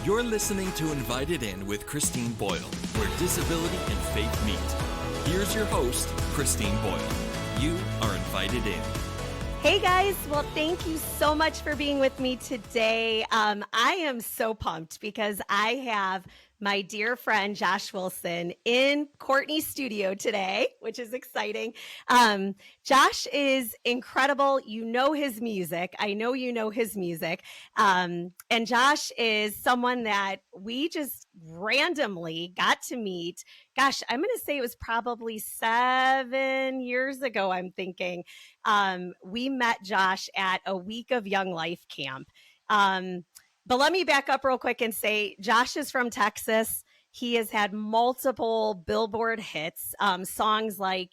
You're listening to Invited In with Christine Boyle, where disability and faith meet. Here's your host, Christine Boyle. You are invited in. Hey guys, well, thank you so much for being with me today. I am so pumped because I have my dear friend Josh Wilson in Courtney's studio today, which is exciting. Josh is incredible. You know his music. I know you know his music. And Josh is someone that we just randomly got to meet. Gosh, I'm going to say it was probably 7 years ago, I'm thinking. We met Josh at a week of Young Life Camp. But let me back up real quick and say Josh is from Texas. He has had multiple Billboard hits, songs like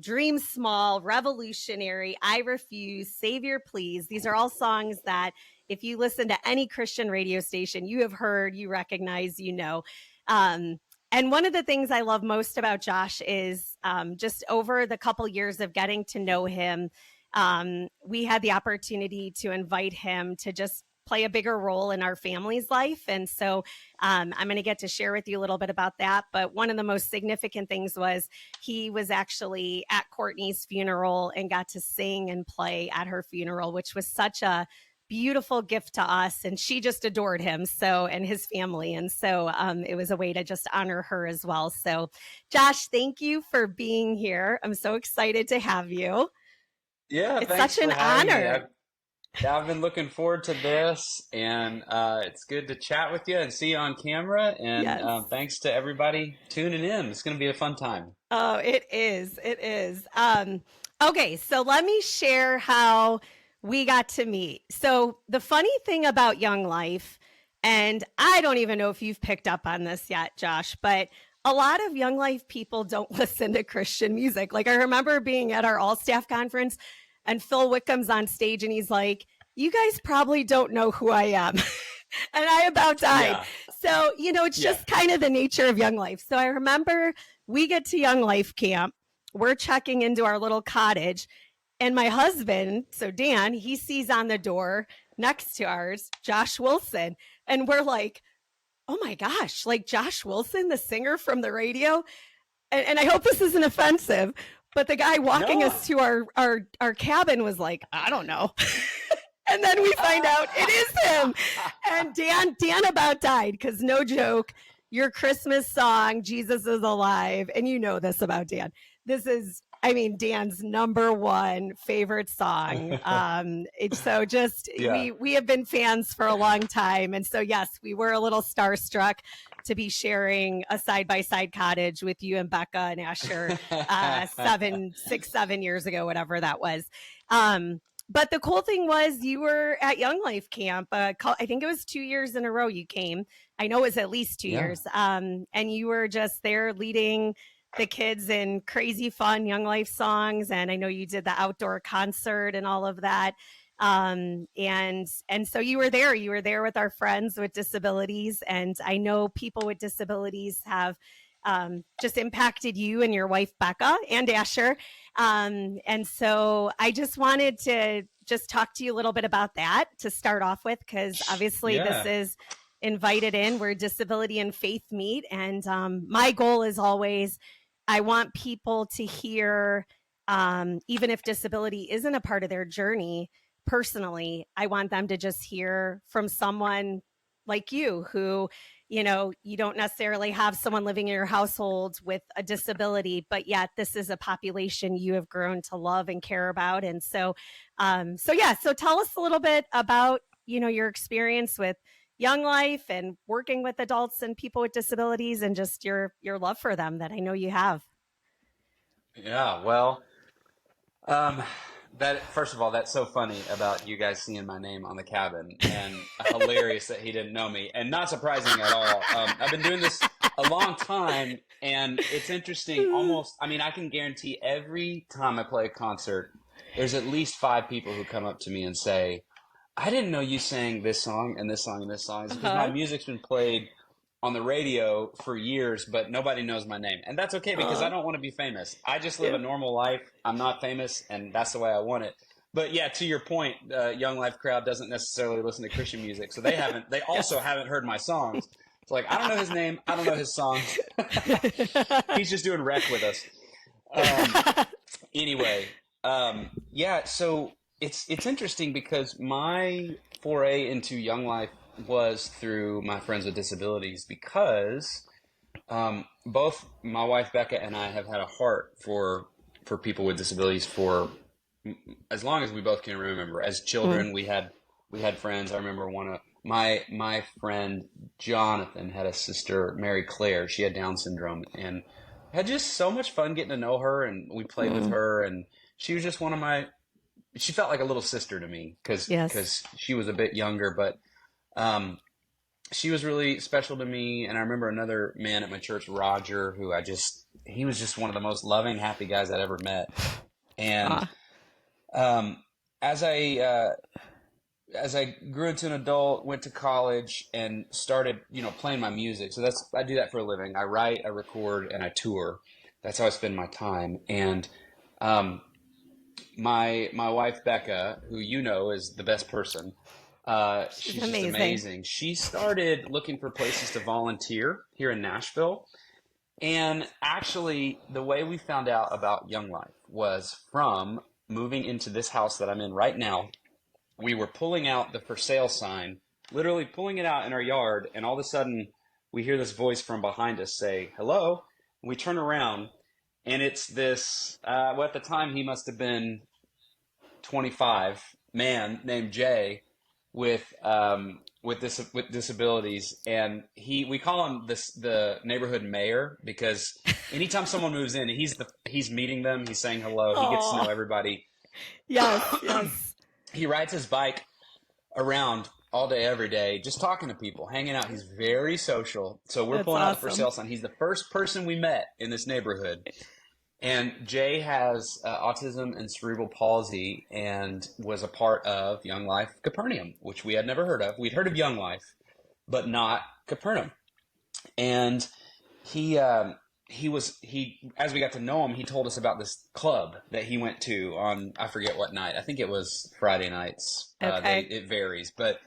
Dream Small, Revolutionary, I Refuse, Savior Please. These are all songs that if you listen to any Christian radio station, you have heard, you recognize, you know. And one of the things I love most about Josh is just over the couple years of getting to know him, we had the opportunity to invite him to just play a bigger role in our family's life. And so I'm going to get to share with you a little bit about that. But one of the most significant things was he was actually at Courtney's funeral and got to sing and play at her funeral, which was such a beautiful gift to us. And she just adored him and his family. And so it was a way to just honor her as well. So Josh, thank you for being here. I'm so excited to have you. Yeah, it's thanks such an for having honor. me. I've been looking forward to this, and it's good to chat with you and see you on camera. And Yes. Thanks to everybody tuning in. It's going to be a fun time. Oh, it is. It is. Okay, so let me share how we got to meet. So the funny thing about Young Life, and I don't even know if you've picked up on this yet, Josh, but a lot of Young Life people don't listen to Christian music. Like I remember being at our all-staff conference and Phil Wickham's on stage and he's like, you guys probably don't know who I am. And I about died. Yeah. So, it's just kind of the nature of Young Life. So I remember we get to Young Life Camp. We're checking into our little cottage. And my husband, so Dan, he sees on the door next to ours, Josh Wilson. And we're like, oh my gosh, like Josh Wilson, the singer from the radio. And I hope this isn't offensive, but the guy walking us to our cabin was like, I don't know. And then we find out it is him. And Dan about died because no joke, your Christmas song, Jesus is Alive. And you know this about Dan. This is, Dan's number one favorite song. We have been fans for a long time. And so, yes, we were a little starstruck to be sharing a side-by-side cottage with you and Becca and Asher 7 years ago, whatever that was. But the cool thing was you were at Young Life Camp. I think it was 2 years in a row you came. I know it was at least 2 years. And you were just there leading the kids in crazy fun Young Life songs. And I know you did the outdoor concert and all of that. And so you were there with our friends with disabilities. And I know people with disabilities have just impacted you and your wife, Becca, and Asher. And so I just wanted to just talk to you a little bit about that to start off with, because obviously this is Invited In, where disability and faith meet. And my goal is always, I want people to hear, even if disability isn't a part of their journey personally, I want them to just hear from someone like you who, you don't necessarily have someone living in your household with a disability, but yet this is a population you have grown to love and care about. And so tell us a little bit about, your experience with Young Life and working with adults and people with disabilities and just your love for them that I know you have. Yeah, well, first of all, that's so funny about you guys seeing my name on the cabin, and hilarious that he didn't know me, and not surprising at all. I've been doing this a long time, and it's interesting. I can guarantee every time I play a concert, there's at least 5 people who come up to me and say, I didn't know you sang this song and this song and this song. It's because my music's been played on the radio for years, but nobody knows my name. And that's okay because I don't want to be famous. I just live a normal life. I'm not famous, and that's the way I want it. But yeah, to your point, Young Life crowd doesn't necessarily listen to Christian music, so they also haven't heard my songs. It's like, I don't know his name, I don't know his songs. He's just doing rec with us. Anyway, yeah, so it's interesting because my foray into Young Life was through my friends with disabilities, because both my wife Becca and I have had a heart for people with disabilities for as long as we both can remember. As children, we had friends. I remember one of my friend Jonathan had a sister, Mary Claire. She had Down syndrome, and had just so much fun getting to know her, and we played with her, and she was just she felt like a little sister to me, because she was a bit younger, but she was really special to me. And I remember another man at my church, Roger, who he was just one of the most loving, happy guys I'd ever met. And as I grew into an adult, went to college, and started, playing my music. So I do that for a living. I write, I record, and I tour. That's how I spend my time. And my wife Becca, who is the best person, she's just amazing. She started looking for places to volunteer here in Nashville. And actually, the way we found out about Young Life was from moving into this house that I'm in right now. We were pulling out the for sale sign, literally pulling it out in our yard, and all of a sudden we hear this voice from behind us say, "Hello." And we turn around, and it's this, at the time he must have been 25, man named Jay with disabilities, and we call him the neighborhood mayor, because anytime someone moves in, he's meeting them, he's saying hello, he gets to know everybody. Yes. He rides his bike around all day, every day, just talking to people, hanging out. He's very social. So we're pulling out the for sale sign. He's the first person we met in this neighborhood. And Jay has autism and cerebral palsy, and was a part of Young Life Capernaum, which we had never heard of. We'd heard of Young Life, but not Capernaum. And he as we got to know him, he told us about this club that he went to on, I forget what night. I think it was Friday nights. Okay. It varies, but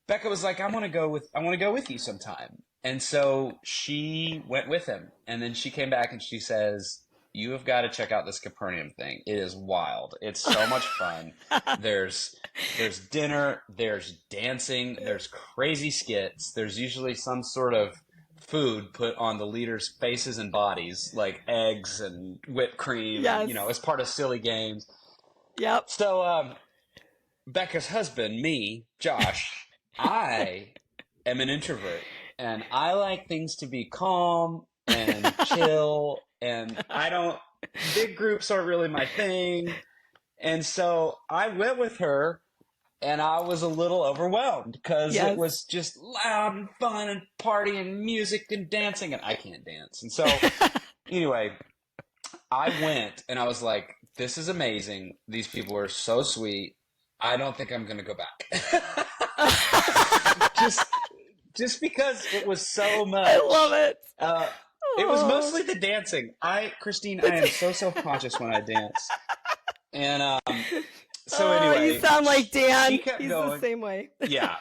Becca was like, I want to go with you sometime. And so she went with him, and then she came back and she says, "You have got to check out this Capernaum thing. It is wild. It's so much fun. There's dinner, there's dancing, there's crazy skits. There's usually some sort of food put on the leaders' faces and bodies, like eggs and whipped cream, as part of silly games." Yep. So Becca's husband, me, Josh, I am an introvert, and I like things to be calm and chill, and big groups aren't really my thing. And so I went with her, and I was a little overwhelmed, because it was just loud and fun and party and music and dancing, and I can't dance. And so anyway, I went, and I was like, this is amazing. These people are so sweet. I don't think I'm going to go back. just because it was so much. I love it. It was mostly the dancing. Christine, I am so self-conscious when I dance. And so anyway. You sound like Dan. She kept He's going. the same way. Yeah.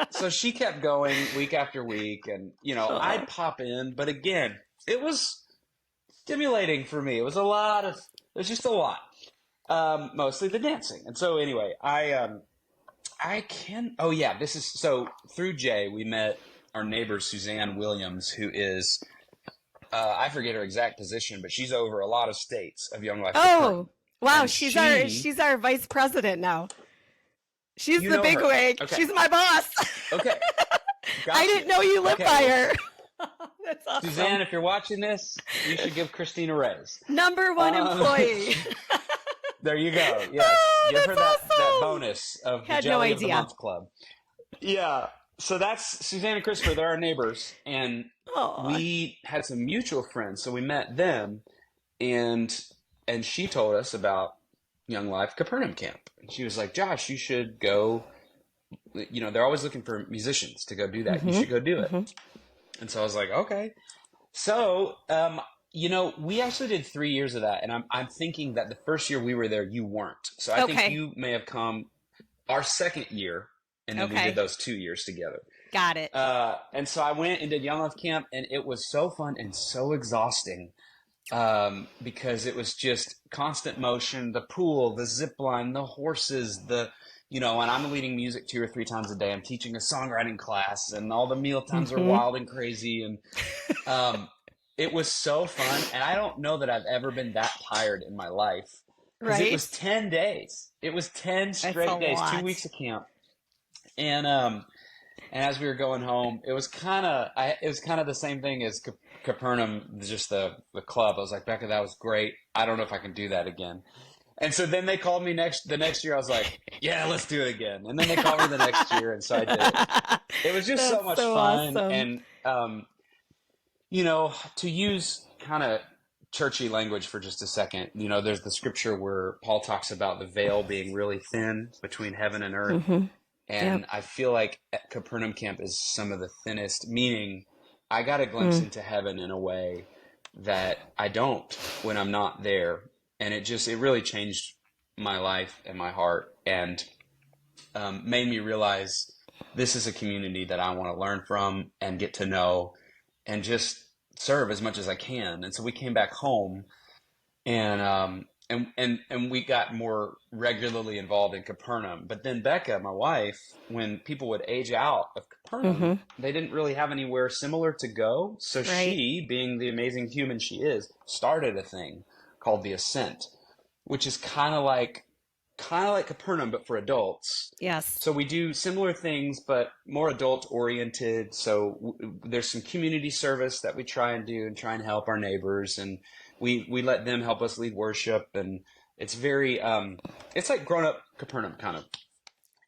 So she kept going week after week, and, I'd pop in. But again, it was stimulating for me. It was just a lot. Mostly the dancing. And so anyway, so through Jay, we met our neighbor, Suzanne Williams, who is, I forget her exact position, but she's over a lot of states of Young Life. Oh, wow. And she's our vice president now. She's the bigwig. Okay. She's my boss. Okay. Gotcha. I didn't know you lived by her. That's awesome. Suzanne, if you're watching this, you should give Christine a raise. Number one employee. There you go. Yes. Give her that bonus of the Jelly of the Month Club. Yeah. So that's Suzanne and Christopher. They're our neighbors. And we had some mutual friends. So we met them. And she told us about Young Life Capernaum Camp. And she was like, "Josh, you should go. They're always looking for musicians to go do that. Mm-hmm. You should go do it." Mm-hmm. And so I was like, okay. So, We actually did 3 years of that, and I'm thinking that the first year we were there, you weren't. So I think Okay. you may have come our second year, and then we did Okay. those 2 years together. Got it. And so I went and did Young Life Camp, and it was so fun and so exhausting because it was just constant motion, the pool, the zip line, the horses, and I'm leading music 2 or 3 times a day. I'm teaching a songwriting class, and all the meal times are wild and crazy. And it was so fun. And I don't know that I've ever been that tired in my life because it was 10 days. It was 10 straight days, 2 weeks of camp. And as we were going home, it was kind of the same thing as Capernaum, just the club. I was like, Becca, that was great. I don't know if I can do that again. And so then they called me the next year. I was like, yeah, let's do it again. And then they called me the next year, and so I did it. It was just so much fun. Awesome. And to use kind of churchy language for just a second, there's the scripture where Paul talks about the veil being really thin between heaven and earth. And I feel like Capernaum Camp is some of the thinnest, meaning I got a glimpse into heaven in a way that I don't when I'm not there. And it really changed my life and my heart, and made me realize this is a community that I want to learn from and get to know and just serve as much as I can. And so we came back home, and we got more regularly involved in Capernaum. But then Becca, my wife, when people would age out of Capernaum, they didn't really have anywhere similar to go. So she, being the amazing human she is, started a thing called the Ascent, which is kind of like Capernaum, but for adults. Yes. So we do similar things, but more adult oriented. So there's some community service that we try and do and try and help our neighbors, and we let them help us lead worship, and it's very it's like grown up Capernaum kind of.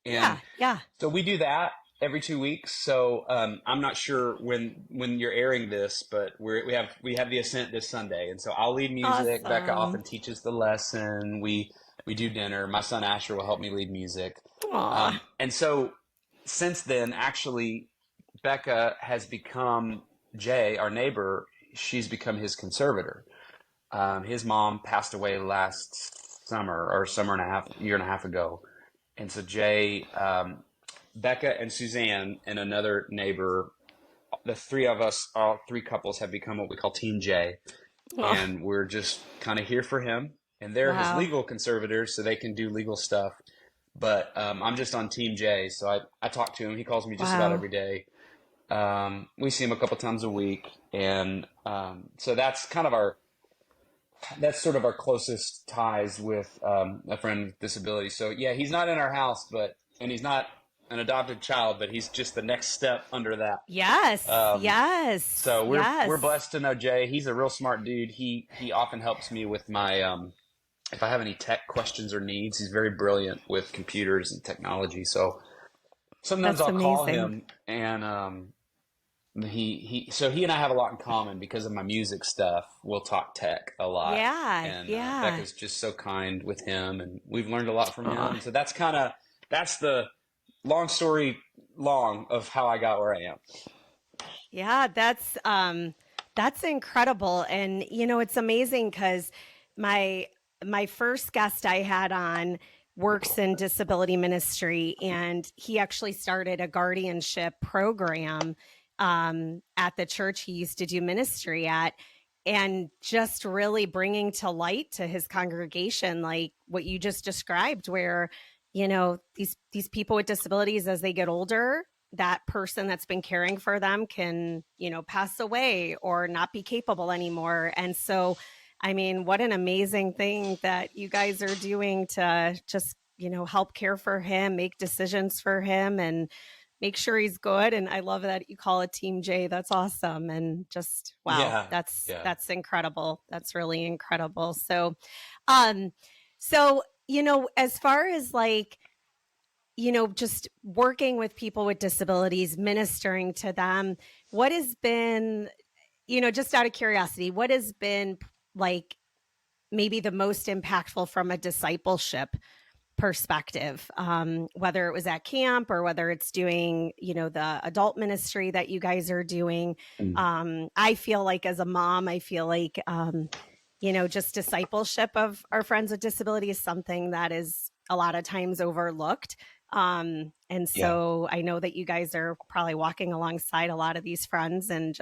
And yeah. So we do that every 2 weeks. So I'm not sure when you're airing this, but we have the Ascent this Sunday, and so I'll lead music. Awesome. Becca often teaches the lesson. We do dinner. My son Asher will help me lead music. And so since then, actually, Becca has become Jay, our neighbor. She's become his conservator. His mom passed away last summer or year and a half ago. And so Jay, Becca and Suzanne and another neighbor, the three of us, all three couples, have become what we call Team J. And we're just kind of here for him. And they're his legal conservators, so they can do legal stuff. But I'm just on Team J, so I talk to him. He calls me just about every day. We see him a couple times a week. And so that's sort of our closest ties with a friend with disabilities. So yeah, he's not in our house, and he's not an adopted child, but he's just the next step under that. Yes. Yes. So we're blessed to know Jay. He's a real smart dude. He often helps me with my if I have any tech questions or needs. He's very brilliant with computers and technology. So sometimes I'll call him, and he and I have a lot in common because of my music stuff. We'll talk tech a lot. And Becca's just so kind with him, and we've learned a lot from him. So that's the long story long of how I got where I am. Yeah, that's incredible. And it's amazing because my first guest I had on works in disability ministry, and he actually started a guardianship program at the church he used to do ministry at, and just really bringing to light to his congregation, like what you just described, where, these people with disabilities, as they get older, that person that's been caring for them can, pass away or not be capable anymore. And so, I mean, what an amazing thing that you guys are doing to just, help care for him, make decisions for him, and make sure he's good. And I love that you call it Team J. That's awesome. And just, wow, that's incredible. That's really incredible. So, as far as just working with people with disabilities, ministering to them, what has been, just out of curiosity, what has been maybe the most impactful from a discipleship perspective, whether it was at camp or whether it's doing, the adult ministry that you guys are doing. I feel like as a mom, I feel like, just discipleship of our friends with disability is something that is a lot of times overlooked. And Yeah. so I know that you guys are probably walking alongside a lot of these friends, and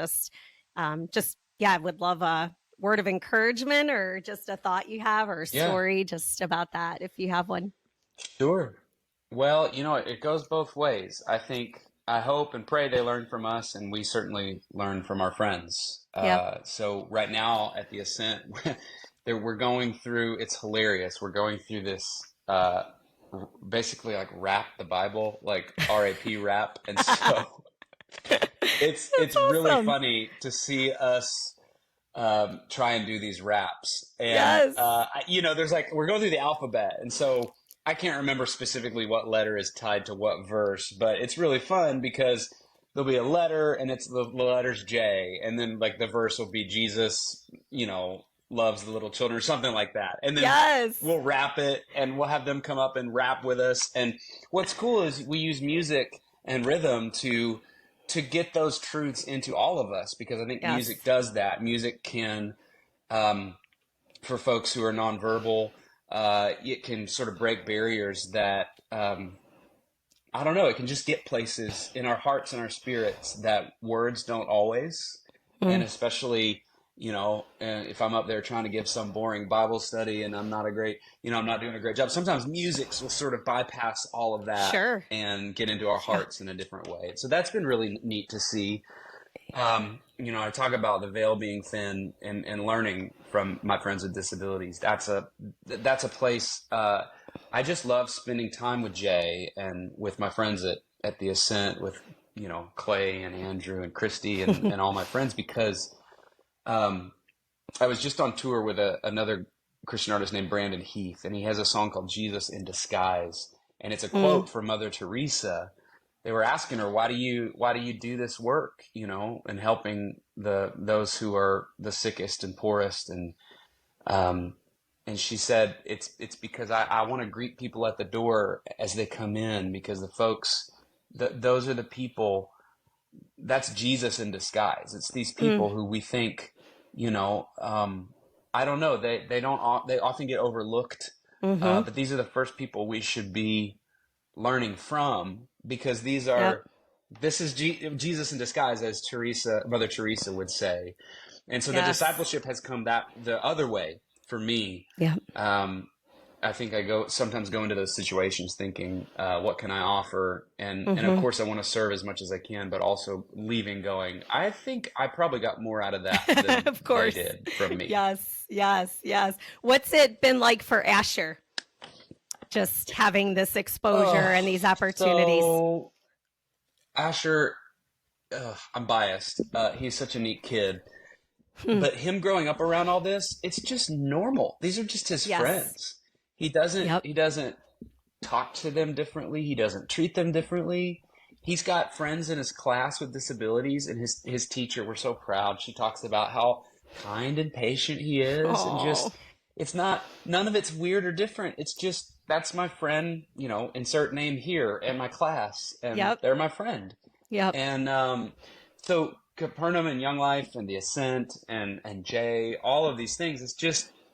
I would love a word of encouragement or just a thought you have or a Yeah. story just about that, if you have one. Sure. Well, it goes both ways. I hope and pray they learn from us, and we certainly learn from our friends. Yep. So right now at the Ascent, we're going through, it's hilarious. We're going through this, basically like rap the Bible, like RAP rap. And so it's really awesome. funny to see us try and do these raps. And, Yes. there's like, we're going through the alphabet. And so I can't remember specifically what letter is tied to what verse, but it's really fun because there'll be a letter and it's the letter's J. And then like the verse will be Jesus, loves the little children or something like that. And then we'll rap it and we'll have them come up and rap with us. And what's cool is we use music and rhythm to get those truths into all of us, because I think music does that. Music can, for folks who are nonverbal, it can sort of break barriers that, I don't know, it can just get places in our hearts and our spirits that words don't always. And especially, if I'm up there trying to give some boring Bible study and I'm not doing a great job. Sometimes music will sort of bypass all of that and get into our hearts in a different way. So that's been really neat to see. I talk about the veil being thin and learning from my friends with disabilities. That's a place, I just love spending time with Jay and with my friends at the Ascent, with, Clay and Andrew and Christy and all my friends, because, I was just on tour with another Christian artist named Brandon Heath, and he has a song called Jesus in Disguise. And it's a quote from Mother Teresa. They were asking her, why do you do this work, and helping those who are the sickest and poorest? And she said, it's because I want to greet people at the door as they come in, because the folks, those are the people, that's Jesus in disguise. It's these people who we think, I don't know, they often get overlooked, but these are the first people we should be learning from, because this is Jesus in disguise, as Mother Teresa would say. And so the discipleship has come the other way for me. Yeah. I think I sometimes go into those situations thinking, what can I offer? And of course I want to serve as much as I can, but also leaving going, I think I probably got more out of that than of course. they did from me. Yes. What's it been like for Asher? Just having this exposure and these opportunities. So Asher, I'm biased. He's such a neat kid. But him growing up around all this, it's just normal. These are just his friends. He doesn't talk to them differently. He doesn't treat them differently. He's got friends in his class with disabilities, and his teacher, we're so proud. She talks about how kind and patient he is. Aww. And none of it's weird or different. It's just, that's my friend, insert name here, and my class, and they're my friend. Yep. And so Capernaum and Young Life and the Ascent and Jay, all of these things,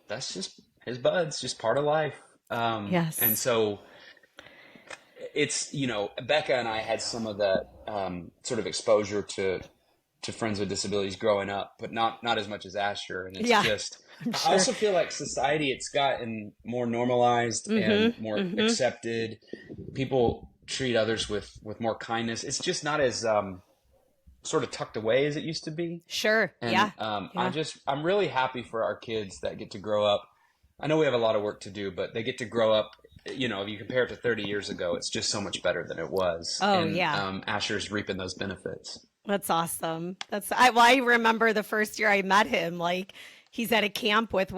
that's just his buds, just part of life. And so it's, Becca and I had some of that sort of exposure to friends with disabilities growing up, but not as much as Asher. And it's I also feel like society, it's gotten more normalized and more accepted. People treat others with more kindness. It's just not as sort of tucked away as it used to be. Sure. And I'm really happy for our kids that get to grow up. I know we have a lot of work to do, but they get to grow up. If you compare it to 30 years ago, it's just so much better than it was. Asher's reaping those benefits. That's awesome. I remember the first year I met him, like he's at a camp with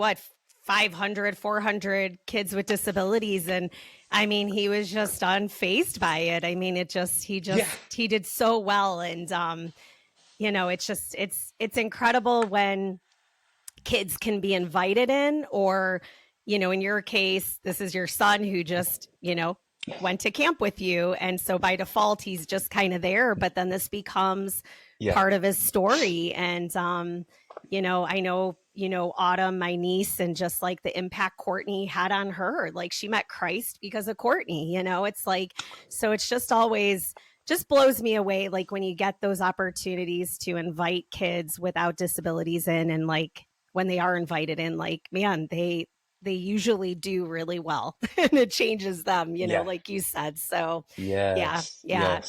500, 400 kids with disabilities. And I mean, he was just unfazed by it. I mean, he did so well. And, it's incredible when kids can be invited in, or, in your case, this is your son who just, went to camp with you. And so by default, he's just kind of there. But then this becomes part of his story. And, I know, Autumn, my niece, and just like the impact Courtney had on her, like she met Christ because of Courtney, it's like, so it's just always just blows me away. Like when you get those opportunities to invite kids without disabilities in, and like when they are invited in, like, man, they usually do really well and it changes them, like you said. So yeah.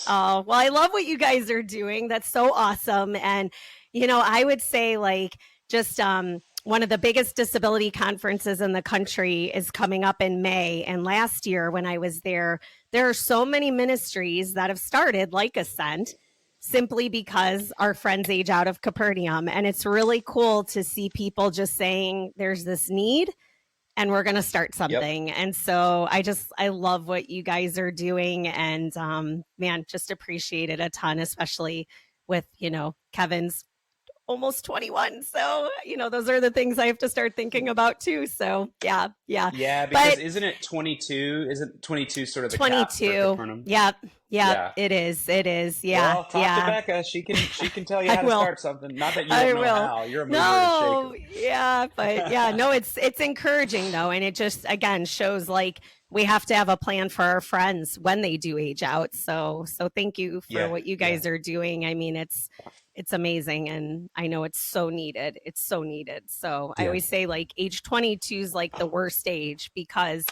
Oh, well, I love what you guys are doing. That's so awesome. And, I would say like just one of the biggest disability conferences in the country is coming up in May. And last year when I was there are so many ministries that have started like Ascent simply because our friends age out of Capernaum. And it's really cool to see people just saying there's this need and we're going to start something. Yep. And so I love what you guys are doing, and man, just appreciate it a ton, especially with, Kevin's almost 21. So, those are the things I have to start thinking about too. So yeah. Yeah, because isn't it 22? Isn't 22 sort of the 22? Cap for Capernaum? Yeah, it is. Yeah. Well, talk to Becca. She can tell you how to start something. Not that you don't know how. You're a mover and shaker. Yeah, but yeah, no, it's encouraging though. And it just, again, shows like we have to have a plan for our friends when they do age out. So thank you for what you guys are doing. I mean, it's amazing. And I know it's so needed. So I always say like age 22 is like the worst age because,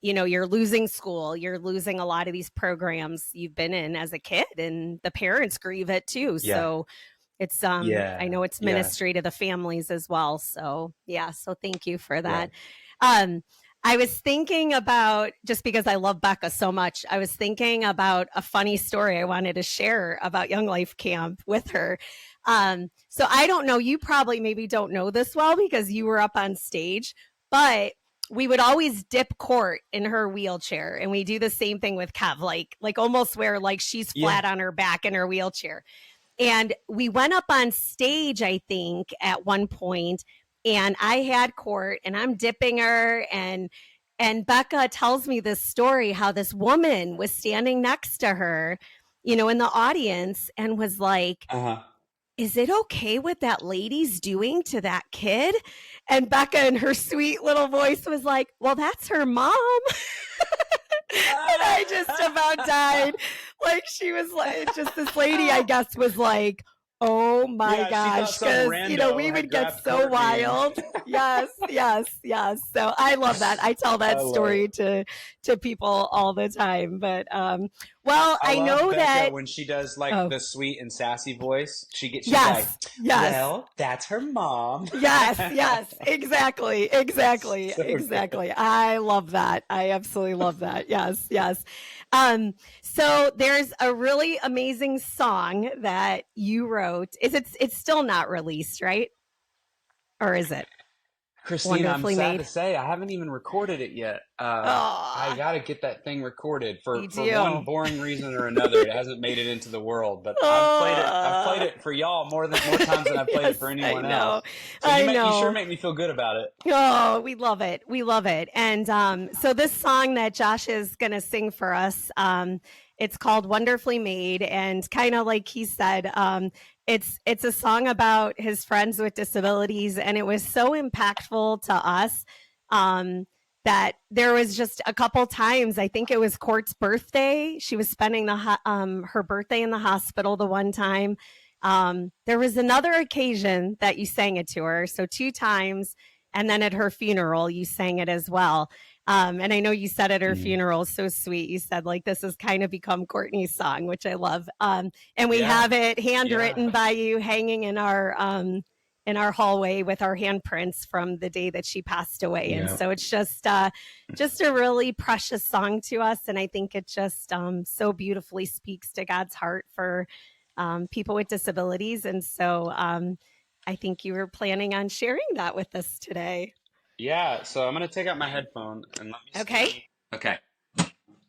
you're losing school, you're losing a lot of these programs you've been in as a kid, and the parents grieve it too. Yeah. So it's, I know it's ministry to the families as well. So so thank you for that. Yeah. I was thinking about, just because I love Becca so much, I was thinking about a funny story I wanted to share about Young Life Camp with her. So I don't know, you probably maybe don't know this well because you were up on stage, but we would always dip Court in her wheelchair. And we do the same thing with Kev, like almost where like she's flat on her back in her wheelchair. And we went up on stage, I think, at one point, and I had Court and I'm dipping her, and Becca tells me this story, how this woman was standing next to her, in the audience, and was like, is it okay what that lady's doing to that kid? And Becca in her sweet little voice was like, well, that's her mom. And I just about died. Like she was like, just this lady, I guess, was like, oh my gosh, because we would get so wild. Yes. So I love that. I tell that story to people all the time. But well, I know Becca, that when she does like the sweet and sassy voice, she's like, well, that's her mom. Yes, exactly. I love that. I absolutely love that. Yes. So there's a really amazing song that you wrote. It's still not released, right? Or is it? Christine, I'm sad to say I haven't even recorded it yet. I got to get that thing recorded for one boring reason or another. It hasn't made it into the world, but I've played it for y'all more times than I've played it for anyone else. So you sure make me feel good about it. Oh, we love it. And so this song that Josh is going to sing for us, it's called Wonderfully Made, and kind of like he said, it's a song about his friends with disabilities, and it was so impactful to us that there was just a couple times, I think it was Court's birthday. She was spending her birthday in the hospital the one time. There was another occasion that you sang it to her, so 2 times, and then at her funeral you sang it as well. And I know you said at her funeral, so sweet. You said like, this has kind of become Courtney's song, which I love. And we have it handwritten by you, hanging in our hallway with our handprints from the day that she passed away. And so it's just a really precious song to us. And I think it just so beautifully speaks to God's heart for people with disabilities. And so I think you were planning on sharing that with us today. Yeah, so I'm going to take out my headphone and let me see. Okay.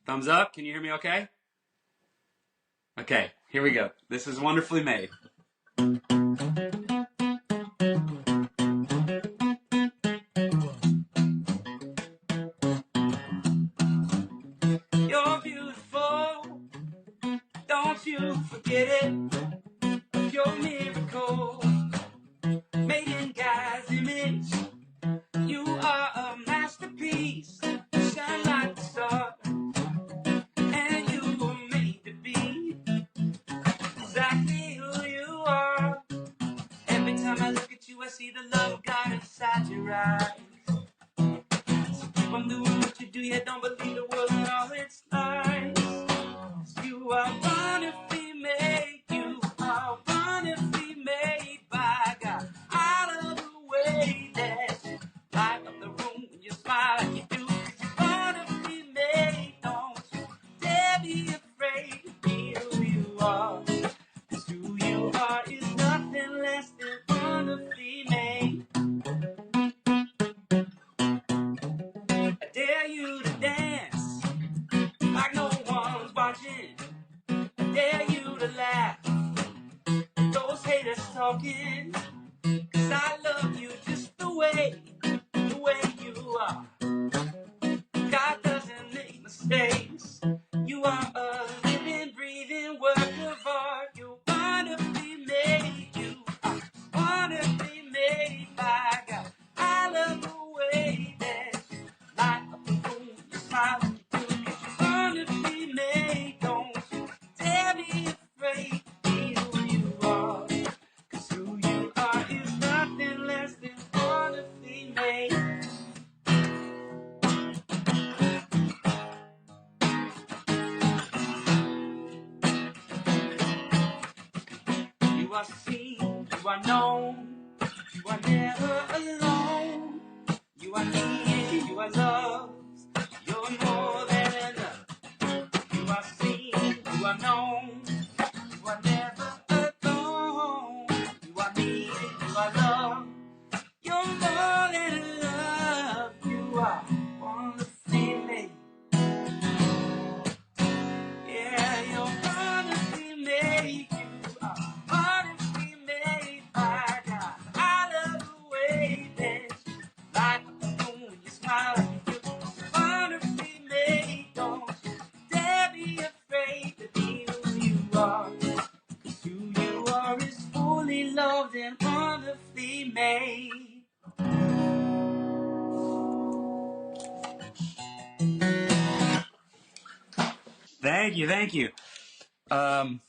Thumbs up. Can you hear me okay? Okay, here we go. This is Wonderfully Made. Don't you forget it, a pure miracle, made in God's image. You are a masterpiece, shine like the star, and you were made to be exactly who you are. Every time I look at you, I see the love of God inside your eyes. So keep on doing what you do, yet don't believe the world and all its lies. You are wonderfully made, you are wonderfully made by God. Out of the way that you light up the room when you smile like you do. 'Cause you're wonderfully made, don't you dare be afraid to be who you are. 'Cause who you are is nothing less than wonderfully made. I dare you to dance like no one's watching. I dare you to laugh. Those haters talking, 'cause I love you just the way you are. God doesn't make mistakes. You are a living, breathing work of art. You're wonderfully made. You are wonderfully made by God. I love the way that you light up the room. You smile like you do. 'Cause you're wonderfully made. Don't you dare be afraid to be who you are. 'Cause who you are is nothing less than wonderfully made. You are seen, you are known, you are never alone. You are needed, you are loved, you're more than enough. You are seen, you are known, you are never alone. You are needed, you are loved, you're more than enough. You are wonderfully made. Yeah, you're wonderfully made. You are wonderfully made by God. I love the way that you light up the room when you smile like you do. Wonderfully made. Don't you dare be afraid to be who you are. 'Cause who you are is fully loved and wonderfully made. Thank you, thank you. All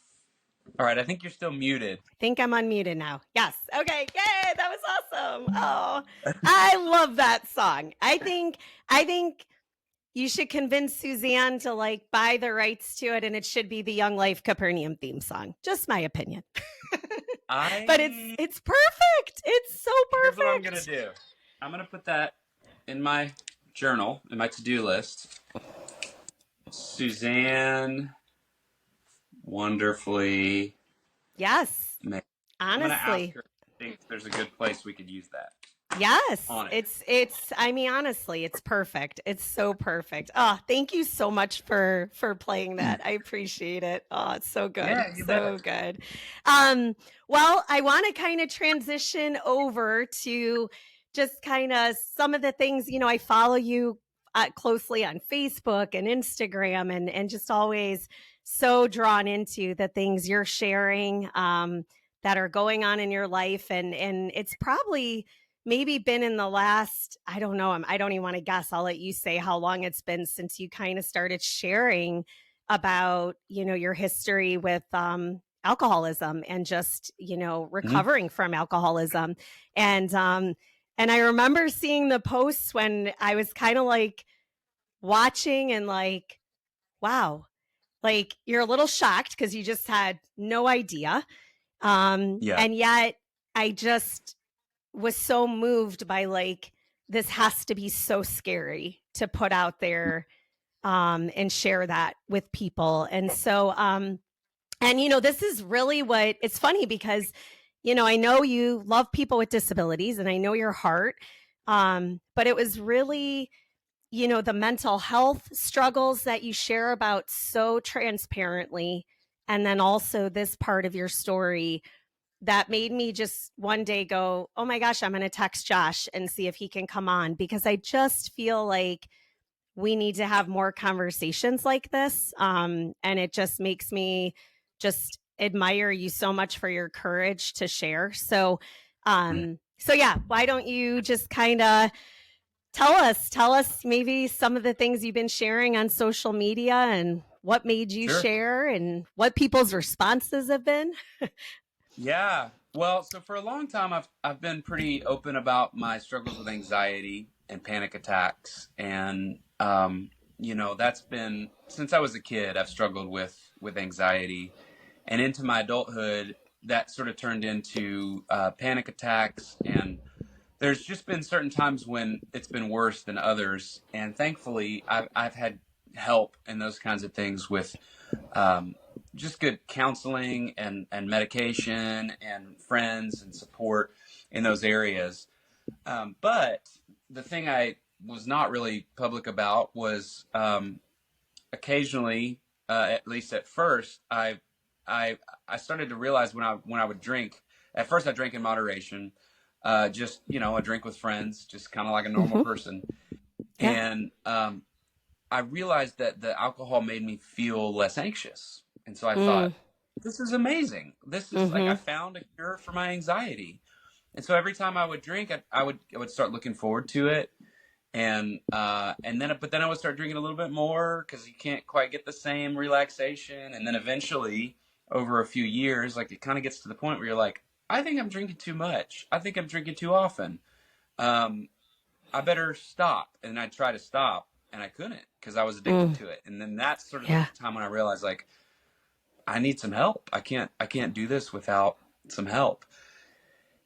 right, I think you're still muted. I think I'm unmuted now. Yes. Okay. Yay. That was awesome. Oh, I love that song. I think you should convince Suzanne to like buy the rights to it, and it should be the Young Life Capernaum theme song. Just my opinion. But it's perfect. It's so perfect. Here's what I'm gonna do. I'm gonna put that in my journal, in my to-do list. Suzanne, wonderfully. Yes. made. Honestly. I'm gonna ask her if she thinks there's a good place we could use that. Yes. On it. It's I mean, honestly, it's perfect. It's so perfect. Oh, thank you so much for playing that. I appreciate it. Oh, it's so good. Yeah, you so bet. good. Well, I want to kind of transition over to just kind of some of the things, I follow you closely on Facebook and Instagram, and just always so drawn into the things you're sharing that are going on in your life. And it's probably maybe been in the last, I don't know, I don't even want to guess. I'll let you say how long it's been since you kind of started sharing about, your history with alcoholism and just, recovering from alcoholism. And I remember seeing the posts when I was kind of like watching and like, wow, like you're a little shocked because you just had no idea. And yet I just was so moved by like, this has to be so scary to put out there and share that with people. And so, and this is really what it's funny because, I know you love people with disabilities and I know your heart. But it was really, the mental health struggles that you share about so transparently. And then also this part of your story that made me just one day go, oh my gosh, I'm going to text Josh and see if he can come on, because I just feel like we need to have more conversations like this. And it just makes me just admire you so much for your courage to share. So, Mm. yeah, why don't you just kind of tell us maybe some of the things you've been sharing on social media and what made you Sure. share and what people's responses have been? Yeah. Well, so for a long time, I've been pretty open about my struggles with anxiety and panic attacks, and that's been since I was a kid. I've struggled with anxiety, and into my adulthood, that sort of turned into panic attacks. And there's just been certain times when it's been worse than others, and thankfully, I've had help in those kinds of things with um, just good counseling and medication and friends and support in those areas. But the thing I was not really public about was occasionally, at least at first, I I started to realize when I would drink. At first, I drank in moderation, just a drink with friends, just kind of like a normal Mm-hmm. person. Yeah. And I realized that the alcohol made me feel less anxious. And so I thought, Mm. this is amazing. This is like I Mm-hmm. found a cure for my anxiety. And so every time I would drink, I would start looking forward to it. But then I would start drinking a little bit more because you can't quite get the same relaxation. And then eventually, over a few years, like it kind of gets to the point where you're like, I think I'm drinking too much. I think I'm drinking too often. Um, I better stop. And I try to stop, and I couldn't because I was addicted Mm. to it. And then that's sort of the Yeah. time when I realized, like, I need some help. I can't do this without some help.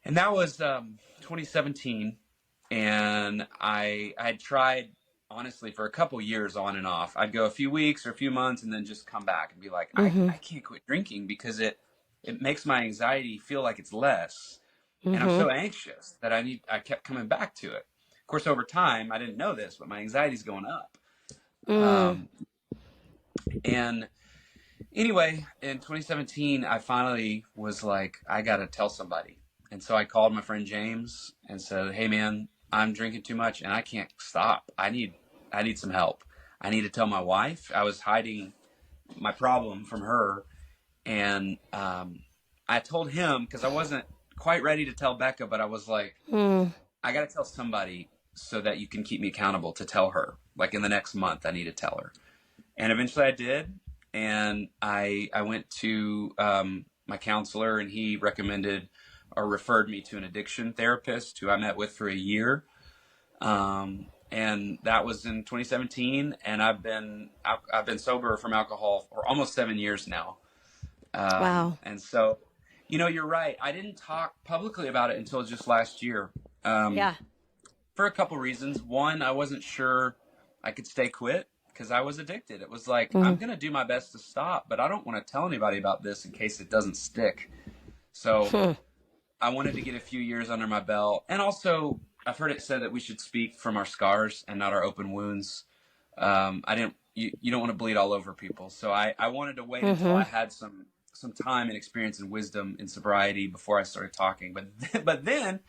And that was 2017, and I had tried honestly for a couple years on and off. I'd go a few weeks or a few months, and then just come back and be like, I Mm-hmm. I can't quit drinking because it makes my anxiety feel like it's less, and I'm Mm-hmm. so anxious that I kept coming back to it. Of course, over time, I didn't know this, but my anxiety's going up. Mm. Um, and Anyway, in 2017, I finally was like, I got to tell somebody. And so I called my friend James and said, "Hey man, I'm drinking too much and I can't stop. I need some help. I need to tell my wife." I was hiding my problem from her, and I told him because I wasn't quite ready to tell Becca, but I was like, Mm. I got to tell somebody so that you can keep me accountable to tell her. Like in the next month, I need to tell her. And eventually I did. And I went to my counselor, and he recommended or referred me to an addiction therapist who I met with for a year. And that was in 2017. And I've been sober from alcohol for almost 7 years now. Wow. And so, you're right. I didn't talk publicly about it until just last year, Yeah. for a couple reasons. One, I wasn't sure I could stay quit because I was addicted. It was like, I'm Mm-hmm. going to do my best to stop, but I don't want to tell anybody about this in case it doesn't stick. So I wanted to get a few years under my belt. And also, I've heard it said that we should speak from our scars and not our open wounds. You don't want to bleed all over people. So I wanted to wait until Mm-hmm. I had some time and experience and wisdom in sobriety before I started talking. But then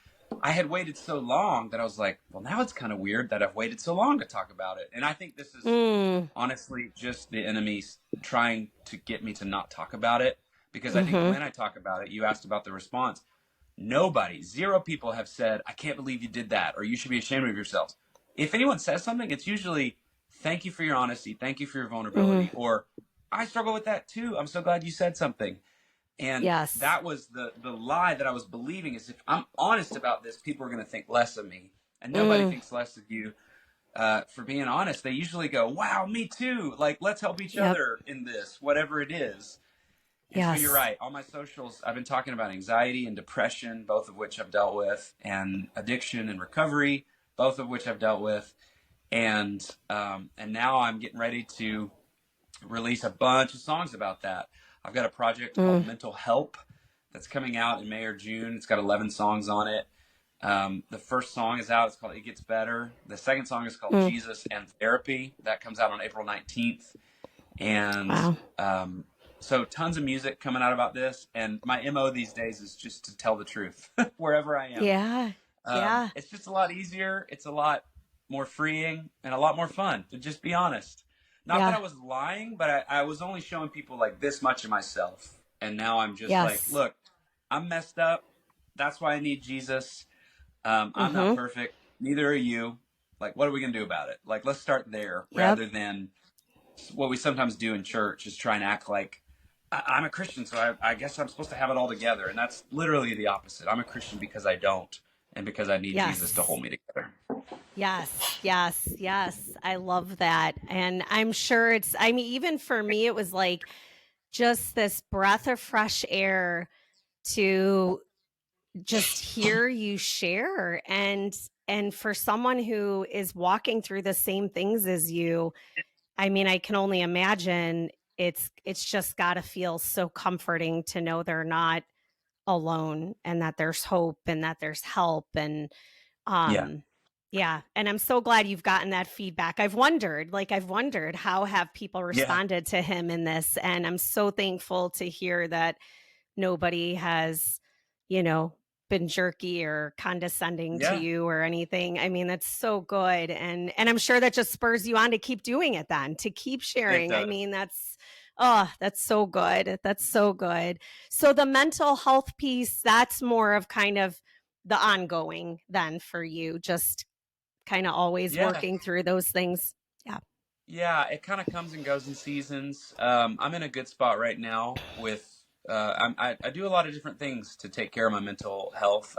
I had waited so long that I was like, well, now it's kind of weird that I've waited so long to talk about it. And I think this is Mm. honestly just the enemy trying to get me to not talk about it. Because I think Mm-hmm. when I talk about it, you asked about the response. Nobody, zero people have said, I can't believe you did that, or you should be ashamed of yourselves. If anyone says something, it's usually, thank you for your honesty, thank you for your vulnerability, Mm-hmm. or I struggle with that too. I'm so glad you said something. And Yes. that was the lie that I was believing, is if I'm honest about this, people are going to think less of me. And nobody Mm. thinks less of you for being honest. They usually go, wow, me too. Like, let's help each Yep. other in this, whatever it is. And so you're Yes. right. On my socials, I've been talking about anxiety and depression, both of which I've dealt with, and addiction and recovery, both of which I've dealt with. And now I'm getting ready to release a bunch of songs about that. I've got a project called Mm. Mental Help that's coming out in May or June. It's got 11 songs on it. The first song is out. It's called It Gets Better. The second song is called Mm. Jesus and Therapy. That comes out on April 19th. And Wow. so tons of music coming out about this. And my MO these days is just to tell the truth wherever I am. Yeah. Yeah. It's just a lot easier. It's a lot more freeing and a lot more fun to just be honest. Not that Yeah. I was lying, but I was only showing people like this much of myself. And now I'm just like, Yes. look, I'm messed up. That's why I need Jesus. I'm not Mm-hmm. perfect. Neither are you. Like, what are we going to do about it? Like, let's start there Yep. rather than what we sometimes do in church is try and act like I'm a Christian, so I guess I'm supposed to have it all together. And that's literally the opposite. I'm a Christian because I don't, and because I need Jesus to Yes. hold me together. Yes, yes, yes. I love that. And I'm sure I mean, even for me, it was like just this breath of fresh air to just hear you share. And for someone who is walking through the same things as you, I mean, I can only imagine it's just got to feel so comforting to know they're not alone and that there's hope and that there's help. And Yeah. um yeah, and I'm so glad you've gotten that feedback. I've wondered how have people Yeah. responded to him in this, and I'm so thankful to hear that nobody has, you know, been jerky or condescending to Yeah. you or anything. I mean, that's so good. And I'm sure that just spurs you on to keep doing it then, to keep It sharing. I does. mean, that's so good. That's so good. So the mental health piece, that's more of kind of the ongoing then for you, just kind of always Yeah. working through those things. Yeah. Yeah. It kind of comes and goes in seasons. I'm in a good spot right now with, I do a lot of different things to take care of my mental health.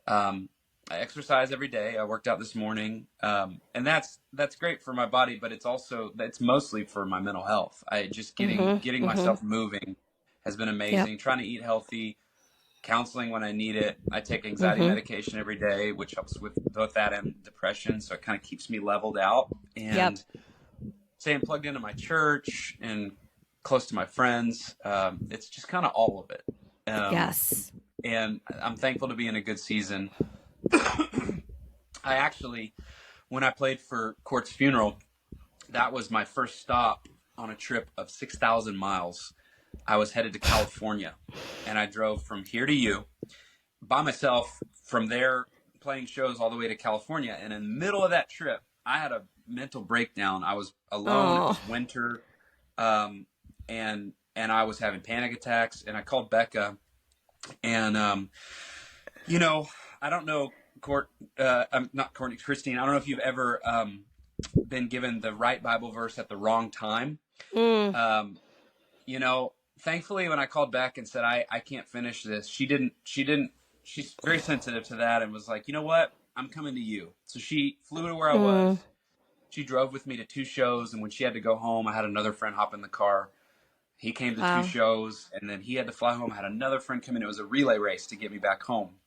Um, I exercise every day. I worked out this morning, and that's great for my body, but it's mostly for my mental health. I just Mhm. getting Mhm. myself moving has been Yep. amazing. Trying to eat healthy, counseling when I need it. I take anxiety Mhm. medication every day, which helps with both that and depression. So it kind of keeps me leveled out. Yep. And staying plugged into my church and close to my friends, it's just kind of all of it. Yes. And I'm thankful to be in a good season. I actually, when I played for Court's funeral, that was my first stop on a trip of 6,000 miles. I was headed to California, and I drove from here to you by myself from there, playing shows all the way to California. And in the middle of that trip, I had a mental breakdown. I was alone. It Oh. was winter, um, and I was having panic attacks. And I called Becca, and you know, I don't know, I'm not Courtney, Christine. I don't know if you've ever been given the right Bible verse at the wrong time. Mm. Um, Thankfully, when I called back and said I can't finish this, she's very sensitive to that and was like, you know what, I'm coming to you. So she flew to where I Mm. was. She drove with me to two shows, and when she had to go home, I had another friend hop in the car. He came to two Wow. shows, and then he had to fly home. I had another friend come in. It was a relay race to get me back home.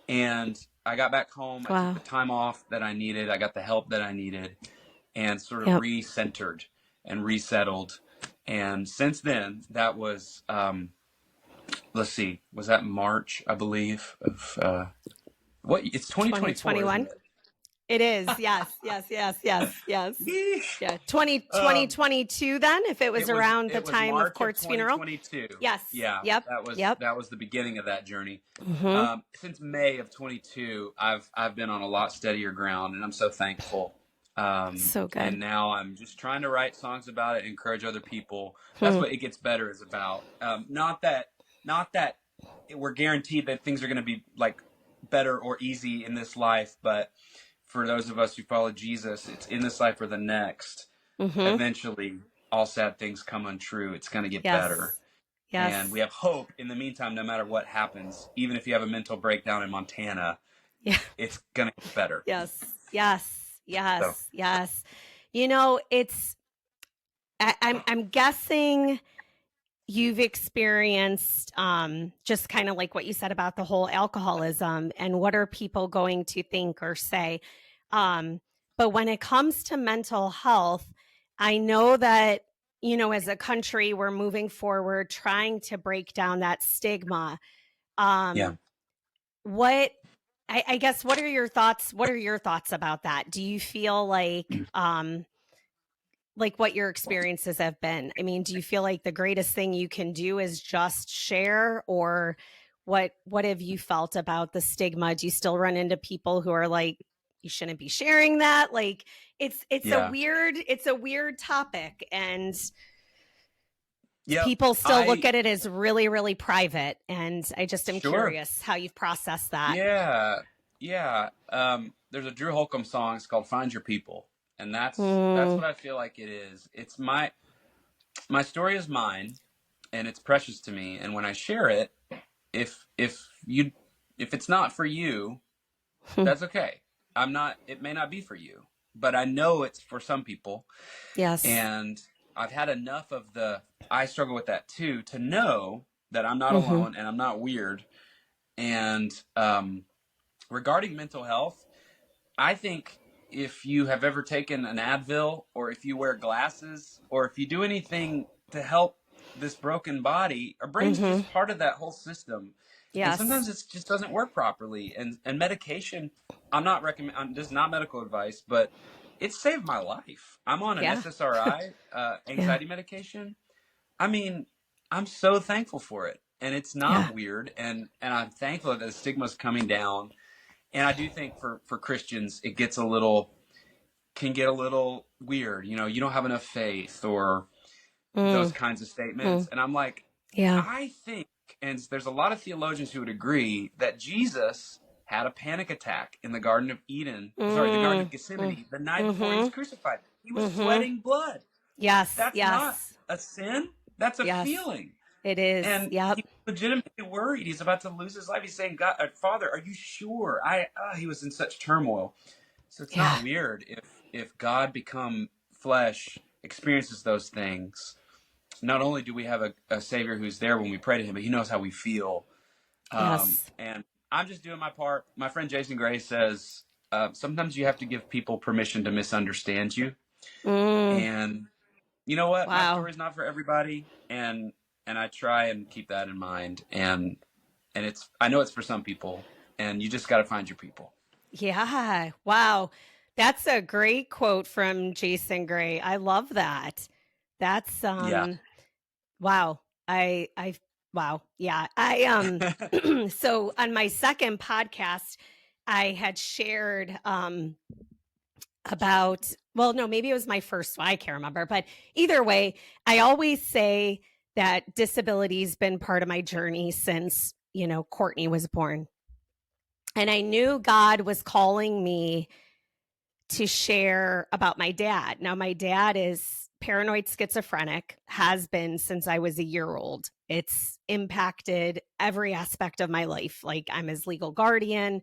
And I got back home. I took the Wow. time off that I needed. I got the help that I needed, and sort of Yep. recentered and resettled. And since then, that was, let's see, was that March, I believe, of it's 2024, isn't 2021. it? It is. Yes. Yes. Yes. Yes. Yes. Yeesh. Yeah. Um, 2022 then, if it was around the it was time of March of Court's funeral. 2022. Yes. Yeah, Yep. Yep. that was the beginning of that journey. Mhm. Since May of 22, I've been on a lot steadier ground, and I'm so thankful. So And good. now I'm just trying to write songs about it, encourage other people. That's Hmm. what It Gets Better is about. Not that we're guaranteed that things are going to be like better or easy in this life, but for those of us who follow Jesus, it's in this life or the next. Mhm. Eventually, all sad things come untrue. It's going to get better. Yes. And we Yes. have hope in the meantime, no matter what happens. Even if you have a mental breakdown in Montana, Yeah. it's going to get better. Yes. Yes. So, Yes. Yes. It's I'm guessing you've experienced just kind of like what you said about the whole alcoholism and what are people going to think or say. Um, but when it comes to mental health, I know that, as a country, we're moving forward trying to break down that stigma. yeah. Um, what I guess what are your thoughts? What are your thoughts about that? Do you feel like what your experiences have been? I mean, do you feel like the greatest thing you can do is just share, or what have you felt about the stigma? Do you still run into people who are like, you shouldn't be sharing that? Like it's Yeah. a weird topic, and Yep. People still look at it as really, really private. And I just am Sure. curious how you've processed that. Yeah. Yeah. There's a Drew Holcomb song. It's called "Find Your People," and that's what I feel like it is. It's my story is mine, and it's precious to me. And when I share it, if it's not for you, that's okay. It may not be for you, but I know it's for some people. Yes. And I've had enough of I struggle with that too, to know that I'm not alone and I'm not weird. And regarding mental health, I think if you have ever taken an Advil, or if you wear glasses, or if you do anything to help this broken body, our brain's just part of that whole system. And Yes. sometimes it just doesn't work properly. And medication, I'm not recommend. This is not medical advice, but it saved my life. I'm on an SSRI, anxiety medication. I mean, I'm so thankful for it, and it's not weird. And I'm thankful that the stigma's coming down. And I do think for Christians, can get a little weird. You know, you don't have enough faith, or those kinds of statements. And I'm like, I think, and there's a lot of theologians who would agree, that Jesus had a panic attack in the Garden of Eden, the Garden of Gethsemane, the night before he was crucified. He was sweating blood. Yes. That's not a sin. That's a feeling. It is. And he's legitimately worried. He's about to lose his life. He's saying, "God, Father, are you sure?" He was in such turmoil. So it's not weird if God become flesh, experiences those things. Not only do we have a Savior who's there when we pray to him, but he knows how we feel. And I'm just doing my part. My friend Jason Gray says, sometimes you have to give people permission to misunderstand you. And you know what? My story's not for everybody. And I try and keep that in mind. And I know it's for some people, and you just got to find your people. Yeah. Wow. That's a great quote from Jason Gray. I love that. That's wow. Wow. Yeah. So on my second podcast, I had shared about, well, no, maybe it was my first one. I can't remember, but either way, I always say that disability's been part of my journey since, Courtney was born. And I knew God was calling me to share about my dad. Now, my dad is paranoid schizophrenic, has been since I was a year old. It's impacted every aspect of my life. Like, I'm his legal guardian.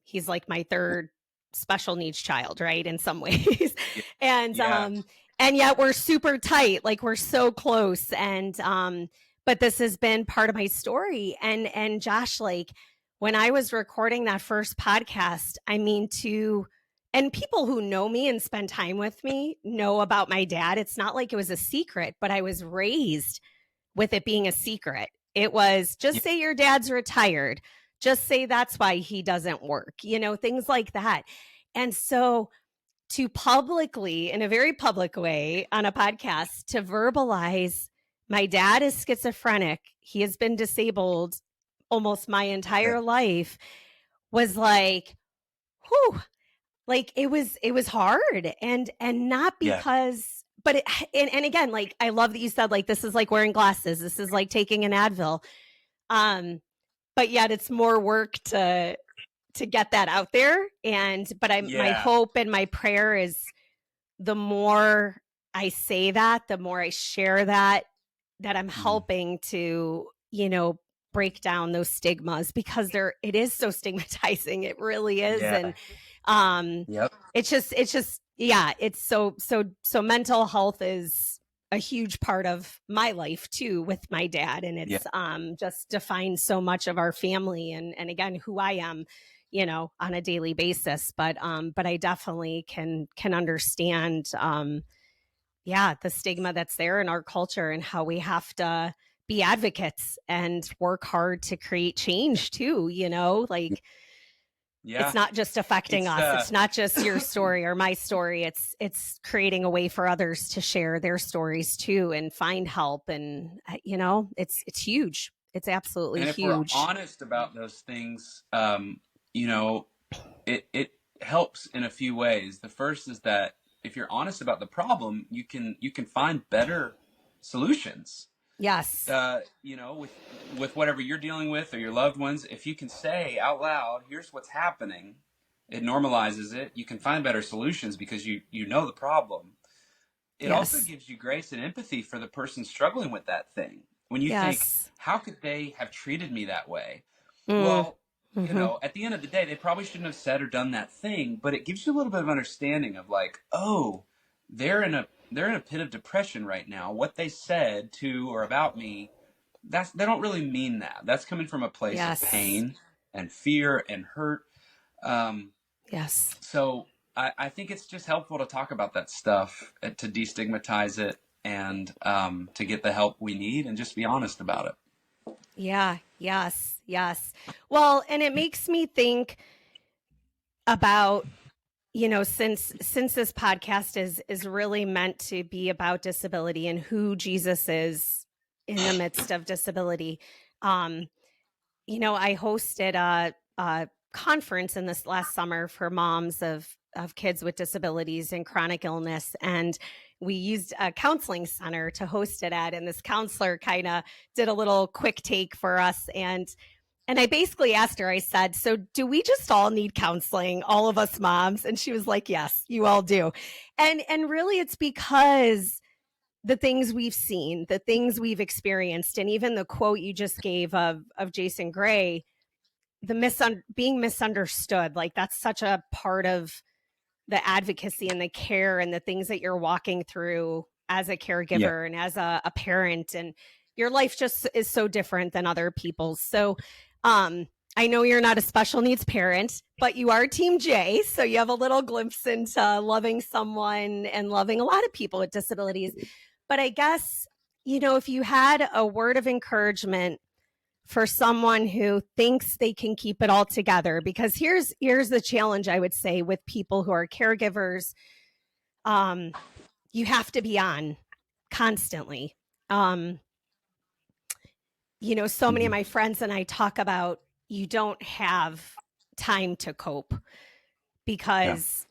He's like my third special needs child, right? In some ways. And yet we're super tight. Like, we're so close. And but this has been part of my story. And Josh, like, when I was recording that first podcast, and people who know me and spend time with me know about my dad. It's not like it was a secret, but I was raised with it being a secret. It was just say your dad's retired. Just say that's why he doesn't work, things like that. And so to publicly, in a very public way on a podcast, to verbalize my dad is schizophrenic, he has been disabled almost my entire life, was like, whew, like it was hard. And not because, but and again, like, I love that you said, like, this is like wearing glasses. This is like taking an Advil. But yet it's more work to get that out there. But my hope and my prayer is, the more I say that, the more I share that I'm helping to, break down those stigmas, because it is so stigmatizing. It really is. And it's just it's so mental health is a huge part of my life too, with my dad. And it's just defines so much of our family and again, who I am, on a daily basis. But I definitely can understand the stigma that's there in our culture, and how we have to be advocates and work hard to create change too, like, it's not just affecting us. It's not just your story or my story. It's creating a way for others to share their stories too and find help. And, it's huge. It's absolutely huge. And if we're honest about those things, it helps in a few ways. The first is that if you're honest about the problem, you can find better solutions. Yes. With whatever you're dealing with or your loved ones, if you can say out loud, here's what's happening, it normalizes it. You can find better solutions because you know the problem. It also Yes. gives you grace and empathy for the person struggling with that thing. When you think, Yes. how could they have treated me that way? Mm. Well, Mm-hmm. at the end of the day, they probably shouldn't have said or done that thing, but it gives you a little bit of understanding of like, oh, they're in a pit of depression right now. What they said to or about me, they don't really mean that. That's coming from a place of Yes. pain and fear and hurt. Um, Yes. so I think it's just helpful to talk about that stuff, to destigmatize it, and to get the help we need, and just be honest about it. Yeah. Yes. Yes. Well, and it makes me think about, since this podcast is really meant to be about disability and who Jesus is in the midst of disability. um I hosted a conference in this last summer for moms of kids with disabilities and chronic illness, and we used a counseling center to host it at. And this counselor kind of did a little quick take for us, and I basically asked her, I said, so do we just all need counseling, all of us moms? And she was like, yes, you all do. And really it's because the things we've seen, the things we've experienced, and even the quote you just gave of Jason Gray, being misunderstood, like that's such a part of the advocacy and the care and the things that you're walking through as a Yeah. caregiver and as a parent. And your life just is so different than other people's. So I know you're not a special needs parent, but you are Team J. So you have a little glimpse into loving someone and loving a lot of people with disabilities. But I guess, if you had a word of encouragement for someone who thinks they can keep it all together, because here's the challenge, I would say, with people who are caregivers. You have to be on constantly. um so many of Mhm. my friends and I talk about, you don't have time to cope Yeah. because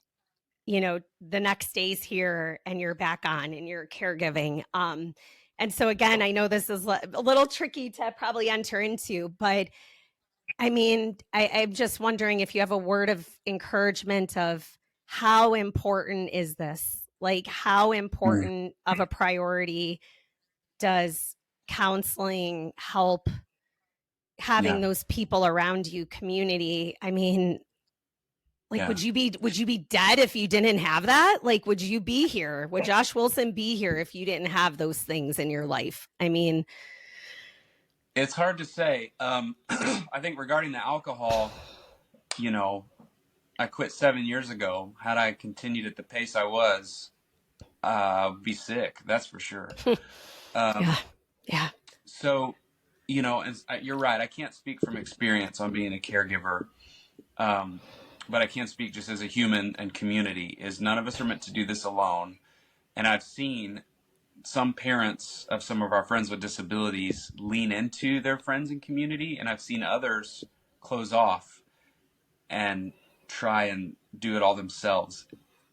the next day's here and you're back on and you're caregiving. And so again, I know this is a little tricky to probably enter into, but I mean, I'm just wondering if you have a word of encouragement of how important is this? Like, how Mm. important of a priority does counseling help, having Yeah. those people around you, community? I mean, like, Yeah. would you be dead if you didn't have that? Like, would you be here? Would Josh Wilson be here if you didn't have those things in your life? I mean, It's hard to say. I think regarding the alcohol, you know, I quit 7 years ago. Had I continued at the pace I was, be sick. That's for sure. yeah, Um, yeah, so, and you're right. I can't speak from experience on being a caregiver, um, but I can speak just as a human and community. Is none of us are meant to do this alone. And I've seen some parents of some of our friends with disabilities lean into their friends and community, and I've seen others close off and try and do it all themselves.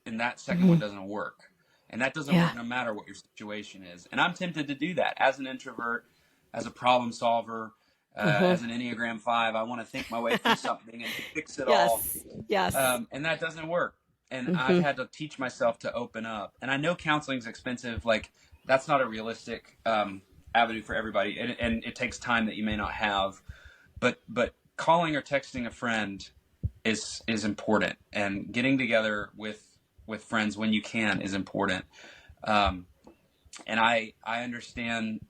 And that second hmm one doesn't work. And that doesn't yeah, work no matter what your situation is. And I'm tempted to do that as an introvert, as a problem solver, hmm as an Enneagram 5. I want to think my way through something and fix it all. yes, yes, And that doesn't work. And I've hmm had to teach myself to open up. And I know counseling is expensive. Like, that's not a realistic avenue for everybody. And it takes time that you may not have. But calling or texting a friend is important, and getting together with friends when you can is important. Um, and I understand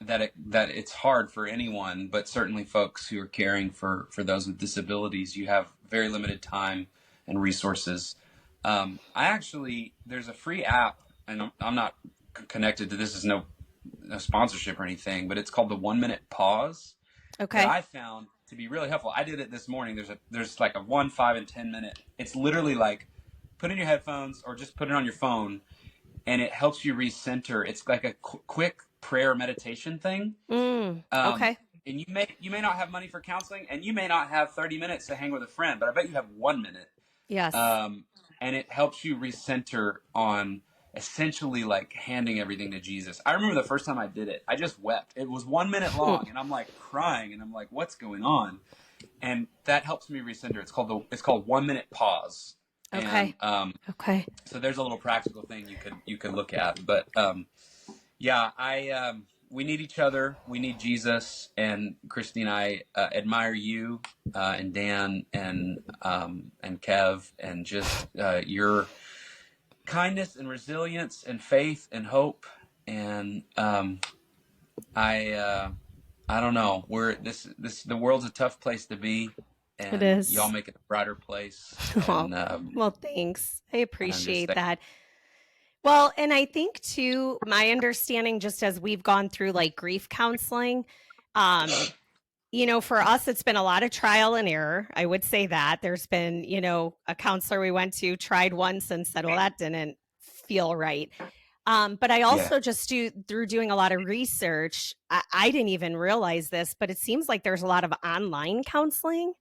that it's hard for anyone, but certainly folks who are caring for those with disabilities, you have very limited time and resources. I actually, there's a free app, and I'm not connected to this, is no sponsorship or anything, but it's called the 1 Minute Pause, that okay, I found to be really helpful. I did it this morning. There's like a 1, 5, and 10 minute. It's literally like put in your headphones or just put it on your phone, and it helps you recenter. It's like a quick prayer meditation thing. Um, okay, and you may not have money for counseling, and you may not have 30 minutes to hang with a friend, but I bet you have 1 minute. yes, Um, and it helps you recenter on essentially like handing everything to Jesus. I remember the first time I did it, I just wept. It was 1 minute long, and I'm like crying, and I'm like, what's going on? And that helps me recenter. It's called 1 minute pause. Okay. And Okay. so there's a little practical thing you could look at. But yeah, we need each other. We need Jesus. And Christine, I admire you and Dan and Kev, and just your kindness and resilience and faith and hope. And I don't know. The world's a tough place to be, It and y'all is. make it a brighter place. Oh, And well, thanks. I and I'm just appreciate that. Well, and I think too, my understanding, just as we've gone through like grief counseling, um, for us, it's been a lot of trial and error. I would say that there's been, a counselor we went to, tried once and said, well, that didn't feel right. But I yeah, also just through doing a lot of research, I didn't even realize this, but it seems like there's a lot of online counseling,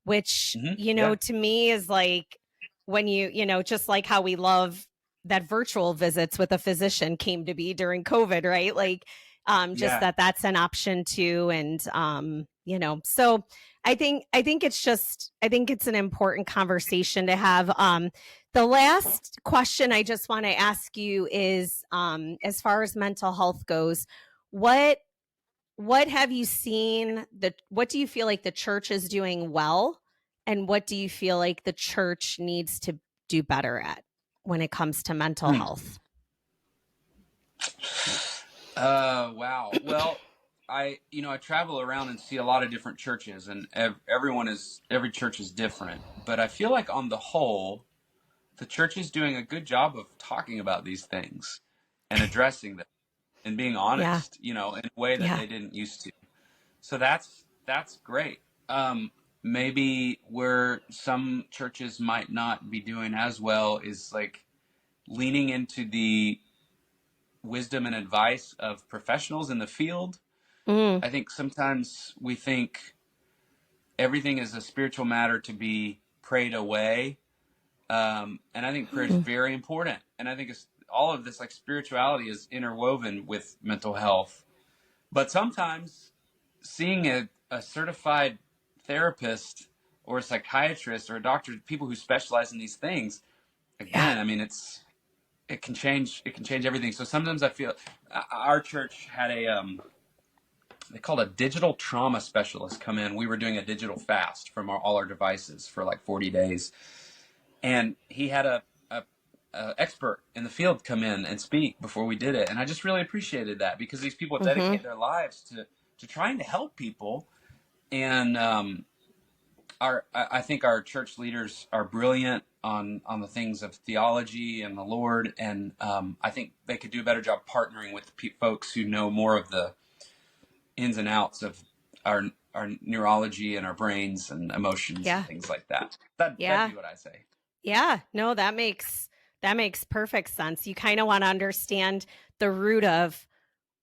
which, yeah, to me is like when just like how we love that virtual visits with a physician came to be during COVID, right? Like, just yeah. that's an option too. And, so I think it's an important conversation to have. The last question I just want to ask you is, as far as mental health goes, what have you seen what do you feel like the church is doing well, and what do you feel like the church needs to do better at when it comes to mental Hmm. health? Wow. Well, I travel around and see a lot of different churches, and every church is different. But I feel like on the whole, the church is doing a good job of talking about these things and addressing them and being Yeah. honest, in a way that Yeah. they didn't used to. So that's great. Maybe where some churches might not be doing as well is like leaning into the wisdom and advice of professionals in the field. Mm. I think sometimes we think everything is a spiritual matter to be prayed away. And I think prayer is Mm. very important. And I think all of this, like spirituality, is interwoven with mental health. But sometimes seeing a certified therapist or a psychiatrist or a doctor, people who specialize in these things, Yeah. again, I mean, it can change everything. So sometimes I feel our church had they called a digital trauma specialist come in. We were doing a digital fast from all our devices for like 40 days. And he had a expert in the field come in and speak before we did it. And I just really appreciated that, because these people Mm-hmm. dedicate their lives to trying to help people. And I think our church leaders are brilliant on the things of theology and the Lord. And I think they could do a better job partnering with folks who know more of the ins and outs of our neurology and our brains and emotions Yeah. and things like that. Yeah. That'd be what I say. Yeah, no, that makes perfect sense. You kind of want to understand the root of,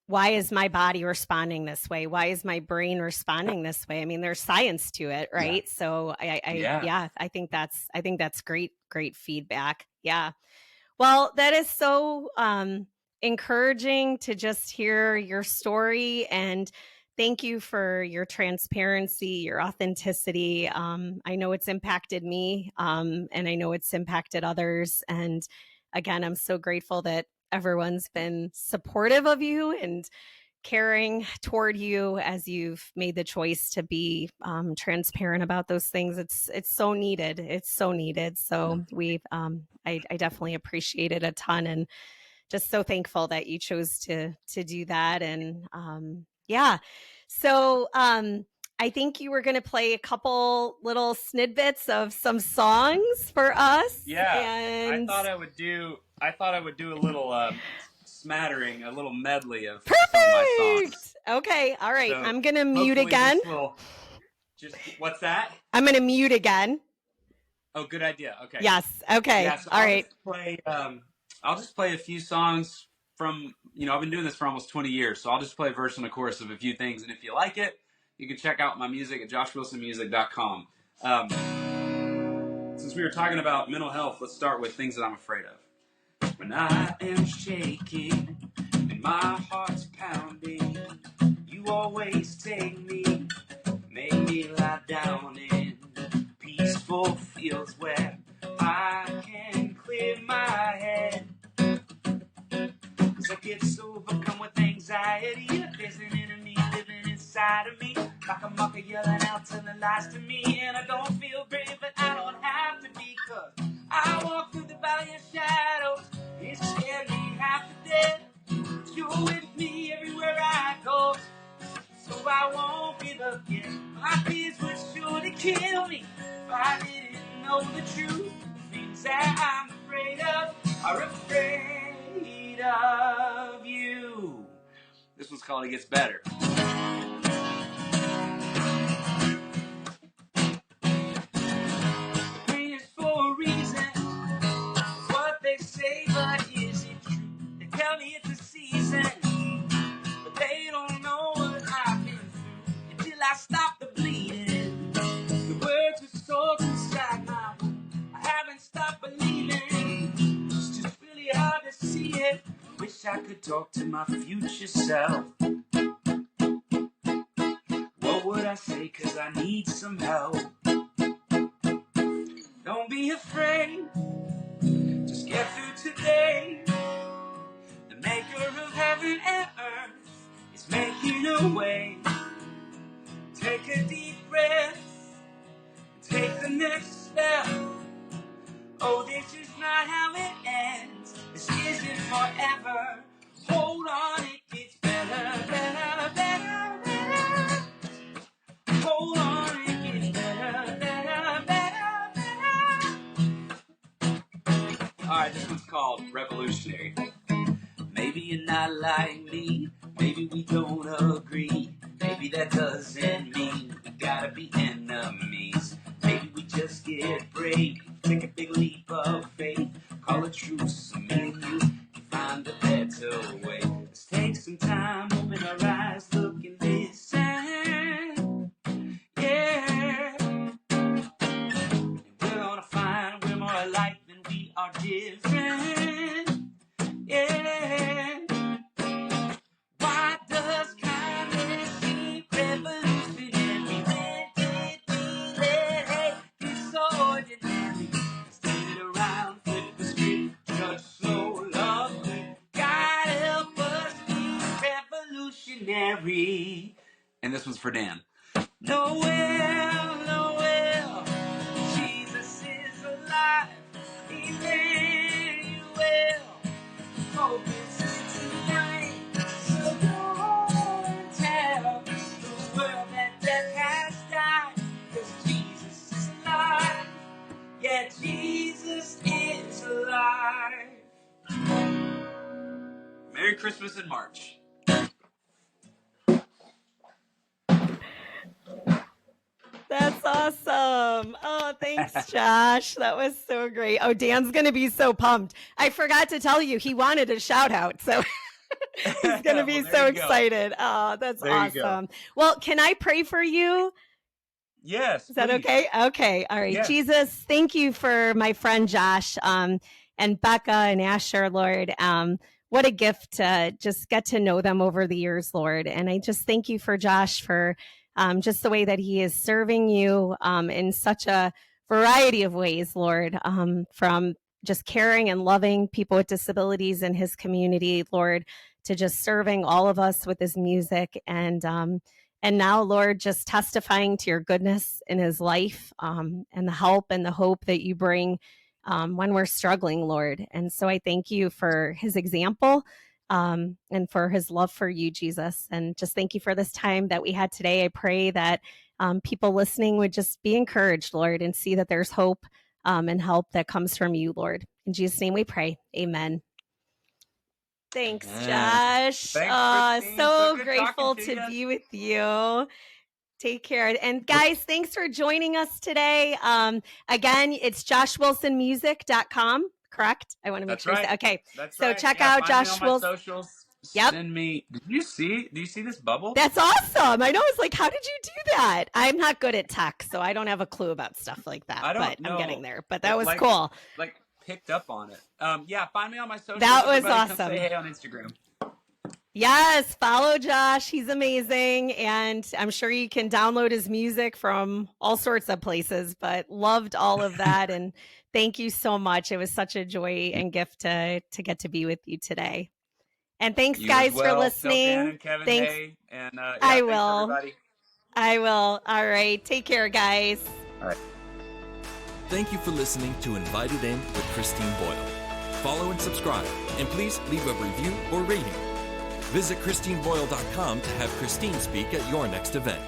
why is my body responding this way? Why is my brain responding this way? I mean, there's science to it, Yeah. right? So Yeah. yeah, I think that's great feedback. Yeah. Well, that is so encouraging to just hear your story, and thank you for your transparency, your authenticity. I know it's impacted me, and I know it's impacted others. And again, I'm so grateful that everyone's been supportive of you and caring toward you as you've made the choice to be transparent about those things. It's so needed. It's so needed. So I definitely appreciate it a ton, and just so thankful that you chose to do that. And yeah, so I think you were going to play a couple little snippets of some songs for us. Yeah, And I thought I would do a little smattering, a little medley of some of my perfect. songs. Okay, all right. So I'm going to mute hopefully again. this will just what's that? I'm going to mute again. Oh, good idea. Okay. Yes. Okay. Yeah, so all right. I'll just play a few songs from, I've been doing this for almost 20 years, so I'll just play a verse and a chorus of a few things, and if you like it, you can check out my music at joshwilsonmusic.com. Since we were talking about mental health, let's start with things that I'm afraid of. when I am shaking and my heart's pounding. You always take me, make me lie down in peaceful fields where I can clear my head. 'Cause I get so overcome with anxiety. There's an enemy living inside of me, like a mocker yelling out telling lies to me. And I don't feel brave, but I don't have to be, 'cause I walk through the valley of shadows. It scared me half to death. You're with me everywhere I go, so I won't be looking. My fears would surely kill me if I didn't know the truth. The things that I'm afraid of are afraid of you. This one's called It Gets Better. Pain is for a reason, it's what they say, but is it true? They tell me it's a season, but they don't know what I've been through until I stop the bleeding. The words are soaked inside my womb. I haven't stopped believing. It's just really hard to see it. Wish I could talk to my future self. What would I say? 'Cause I need some help. Don't be afraid. Just get through today. The maker of heaven and earth is making a way. Take a deep breath. Take the next step. Oh, this is not how it ends. This isn't forever. Hold on, it gets better, better, better, better. Hold on, it gets better, better, better, better. Alright, this one's called Revolutionary. Maybe you're not like me. Maybe we don't agree. Maybe that doesn't mean we gotta be enemies. Maybe we just get brave, take a big leap of faith, call a truce, me and you can find a better way. Let's take some time, open our eyes, look and listen. Yeah. And we're gonna find we're more alike than we are different. Yeah. Why does kindness seem revolutionary when it means that hate is so ordinary? Stand around, flip the script, judge slow, love quick. God help us be revolutionary. And this one's for Dan. Noel, Noel, Jesus is alive. Emmanuel, hope is tonight. So go and tell the world that death has died. 'Cause Jesus is alive. Yeah, Jesus is alive. Merry Christmas in March. That's awesome. Oh, thanks, Josh. That was so great. Oh, Dan's going to be so pumped. I forgot to tell you, he wanted a shout out. So he's going to be so excited. Oh, that's awesome. Well, can I pray for you? Yes. Is that okay? Okay. All right. Yes. Jesus, thank you for my friend Josh and Becca and Asher, Lord. What a gift to just get to know them over the years, Lord. And I just thank you for Josh for just the way that he is serving you in such a variety of ways, Lord, from just caring and loving people with disabilities in his community, Lord, to just serving all of us with his music. And now, Lord, just testifying to your goodness in his life and the help and the hope that you bring when we're struggling, Lord. And so I thank you for his example and for his love for you, Jesus. And just thank you for this time that we had today. I pray that people listening would just be encouraged, Lord, and see that there's hope and help that comes from you, Lord. In Jesus' name we pray. Amen. Thanks, Josh. Thanks, so grateful to be with you. Take care. And guys, thanks for joining us today. Again, it's joshwilsonmusic.com, correct? I want to make sure. Right. Okay. That's so right. check out Josh Wilson. Socials. Yep. Send me. Do you see this bubble? That's awesome. I know. It's like, how did you do that? I'm not good at tech, so I don't have a clue about stuff like that. But I'm getting there. But that was cool. Like picked up on it. Yeah, find me on my socials. That was Everybody awesome. Come say hey on Instagram. Yes, follow Josh. He's amazing. And I'm sure you can download his music from all sorts of places, but loved all of that. And thank you so much. It was such a joy and gift to get to be with you today. And thanks, You guys, as well. for listening. Tell Dan and Kevin Thanks. hey. And yeah, I thanks will. everybody. I will. All right. Take care, guys. All right. Thank you for listening to Invited In with Christine Boyle. Follow and subscribe, and please leave a review or rating. Visit ChristineBoyle.com to have Christine speak at your next event.